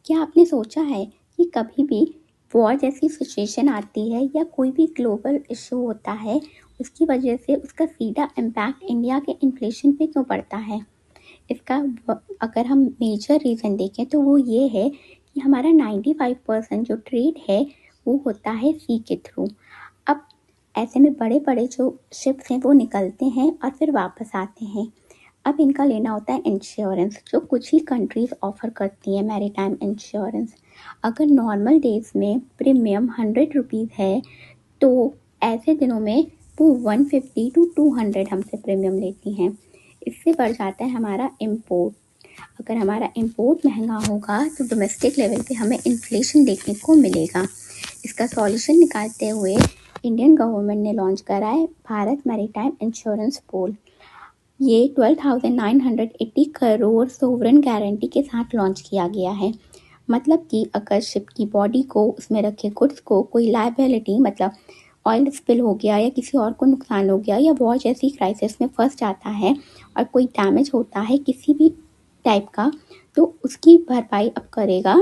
क्या आपने सोचा है कि कभी भी वॉर जैसी सिचुएशन आती है या कोई भी ग्लोबल इशू होता है, उसकी वजह से उसका सीधा इम्पैक्ट इंडिया के इन्फ्लेशन पे क्यों पड़ता है? इसका अगर हम मेजर रीज़न देखें तो वो ये है कि हमारा 95% जो ट्रेड है वो होता है सी के थ्रू। अब ऐसे में बड़े बड़े जो शिप्स हैं वो निकलते हैं और फिर वापस आते हैं। अब इनका लेना होता है इंश्योरेंस, जो कुछ ही कंट्रीज़ ऑफ़र करती हैं मैरीटाइम इंश्योरेंस। अगर नॉर्मल डेज़ में प्रीमियम 100 रुपीज़ है, तो ऐसे दिनों में वो 150 टू 200 हमसे प्रीमियम लेती हैं। इससे बढ़ जाता है हमारा इम्पोर्ट। अगर हमारा इम्पोर्ट महंगा होगा तो डोमेस्टिक लेवल पे हमें इन्फ्लेशन देखने को मिलेगा। इसका सॉल्यूशन निकालते हुए इंडियन गवर्नमेंट ने लॉन्च करा है भारत मैरीटाइम इंश्योरेंस पूल। ये 12,980 करोड़ सोवरेन गारंटी के साथ लॉन्च किया गया है। मतलब कि अगर शिप की बॉडी को, उसमें रखे गुड्स को कोई लायबिलिटी, मतलब ऑयल स्पिल हो गया या किसी और को नुकसान हो गया या वॉर जैसी क्राइसिस में फंस जाता है और कोई डैमेज होता है किसी भी टाइप का, तो उसकी भरपाई अब करेगा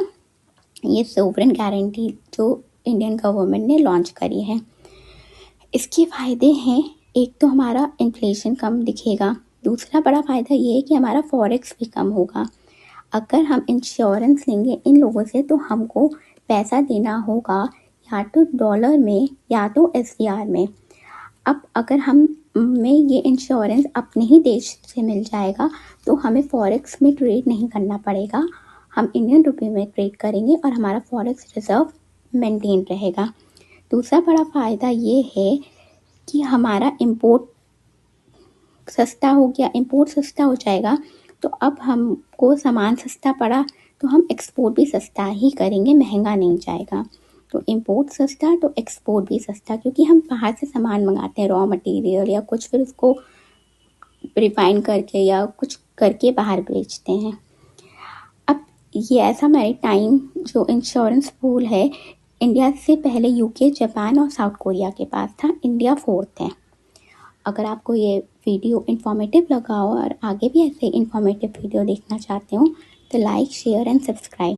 ये सोवरेन गारंटी जो इंडियन गवर्नमेंट ने लॉन्च करी है। इसके फ़ायदे हैं, एक तो हमारा इन्फ्लेशन कम दिखेगा, दूसरा बड़ा फ़ायदा ये है कि हमारा फॉरेक्स भी कम होगा। अगर हम इंश्योरेंस लेंगे इन लोगों से तो हमको पैसा देना होगा या तो डॉलर में या तो एसडीआर में। अब अगर हमें ये इंश्योरेंस अपने ही देश से मिल जाएगा तो हमें फॉरेक्स में ट्रेड नहीं करना पड़ेगा। हम इंडियन रुपये में ट्रेड करेंगे और हमारा फॉरेक्स रिजर्व मेंटेन रहेगा। दूसरा बड़ा फ़ायदा ये है कि हमारा इम्पोर्ट सस्ता हो गया, इम्पोर्ट सस्ता हो जाएगा, तो अब हमको सामान सस्ता पड़ा तो हम एक्सपोर्ट भी सस्ता ही करेंगे, महंगा नहीं जाएगा। तो इम्पोर्ट सस्ता तो एक्सपोर्ट भी सस्ता, क्योंकि हम बाहर से सामान मंगाते हैं, रॉ मटेरियल या कुछ, फिर उसको रिफाइन करके या कुछ करके बाहर बेचते हैं। अब ये ऐसा मैरीटाइम जो इंश्योरेंस पूल है, इंडिया से पहले यूके, जापान और साउथ कोरिया के पास था, इंडिया 4th है। अगर आपको ये वीडियो इन्फॉर्मेटिव लगा हो और आगे भी ऐसे इन्फॉर्मेटिव वीडियो देखना चाहते हो तो लाइक, शेयर एंड सब्सक्राइब।